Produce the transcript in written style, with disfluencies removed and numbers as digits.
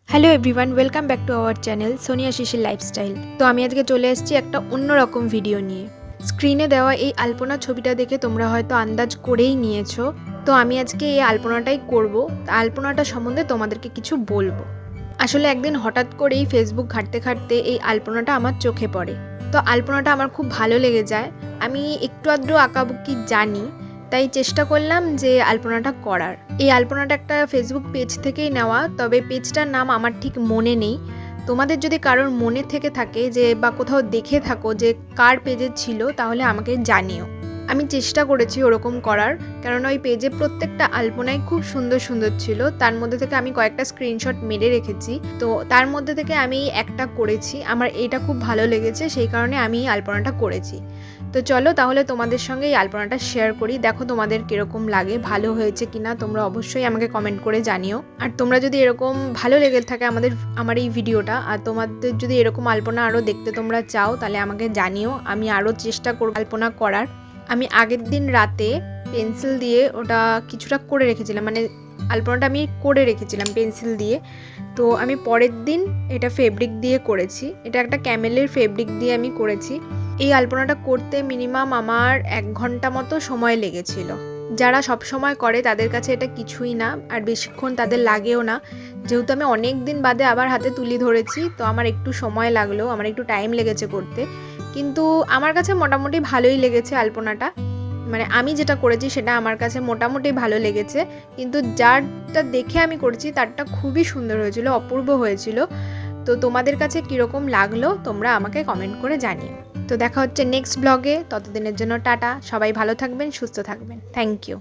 Hello everyone, welcome back to our channel Sonia Shishir lifestyle. তো আমি আজকে চলে এসেছি একটা অন্যরকম ভিডিও নিয়ে। স্ক্রিনে দেওয়া এই আলপনা ছবিটা দেখে তোমরা হয়তো আন্দাজ করেই নিয়েছো। তো আমি আজকে এই আলপনাটাই করব। আলপনাটা সম্বন্ধে তোমাদেরকে কিছু বলবো। আসলে একদিন হঠাৎ করেই ফেসবুক ঘাঁটতে ঘাঁটতে এই আলপনাটা আমার চোখে পড়ে। তো আলপনাটা আমার খুব ভালো লেগে যায়। আমি একটু আধটু আঁকাবুকি জানি, তাই চেষ্টা করলাম যে আলপনাটা করার। এই আলপনাটা একটা ফেসবুক পেজ থেকেই নেওয়া, তবে পেজটার নাম আমার ঠিক মনে নেই। তোমাদের যদি কারোর মনে থেকে থাকে যে বা কোথাও দেখে থাকো যে কার পেজে ছিল, তাহলে আমাকে জানিও। আমি চেষ্টা করেছি ওরকম করার, কারণ ওই পেজে প্রত্যেকটা আলপনাই খুব সুন্দর সুন্দর ছিল। তার মধ্যে থেকে আমি কয়েকটা স্ক্রিনশট মেরে রেখেছি। তো তার মধ্যে থেকে আমি একটা করেছি, আমার এটা খুব ভালো লেগেছে, সেই কারণে আমি এই আলপনাটা করেছি। তো চলো তাহলে তোমাদের সঙ্গে এই আলপনাটা শেয়ার করি। দেখো তোমাদের কীরকম লাগে, ভালো হয়েছে কিনা তোমরা অবশ্যই আমাকে কমেন্ট করে জানিও। আর তোমরা যদি এরকম ভালো লেগে থাকে আমার এই ভিডিওটা, আর তোমাদের যদি এরকম আলপনা আরও দেখতে তোমরা চাও, তাহলে আমাকে জানিও, আমি আরও চেষ্টা করব আলপনা করার। আমি আগের দিন রাতে পেন্সিল দিয়ে ওটা কিছুটা করে রেখেছিলাম, মানে আলপনাটা আমি করে রেখেছিলাম পেন্সিল দিয়ে। তো আমি পরের দিন এটা ফেব্রিক দিয়ে করেছি। এটা একটা ক্যামেলের ফেব্রিক দিয়ে আমি করেছি। এই আলপনাটা করতে মিনিমাম আমার 1 ঘন্টা মতো সময় লেগেছিল। যারা সব সময় করে তাদের কাছে এটা কিছুই না, আর বেশিক্ষণ তাদের লাগেও না। যেহেতু আমি অনেক দিন বাদে আবার হাতে তুলি ধরেছি, তো আমার একটু সময় লাগলো, আমার একটু টাইম লেগেছে করতে। কিন্তু আমার কাছে মোটামুটি ভালোই লেগেছে আলপনাটা। মানে আমি যেটা করেছি সেটা আমার কাছে মোটামুটি ভালো লেগেছে, কিন্তু যারটা দেখে আমি করেছি তারটা খুবই সুন্দর হয়েছিল, অপূর্ব হয়েছিল। তো তোমাদের কাছে কীরকম লাগলো তোমরা আমাকে কমেন্ট করে জানিও। তো দেখা হচ্ছে নেক্সট ব্লগে, ততদিনের জন্য টাটা। সবাই ভালো থাকবেন, সুস্থ থাকবেন। Thank you.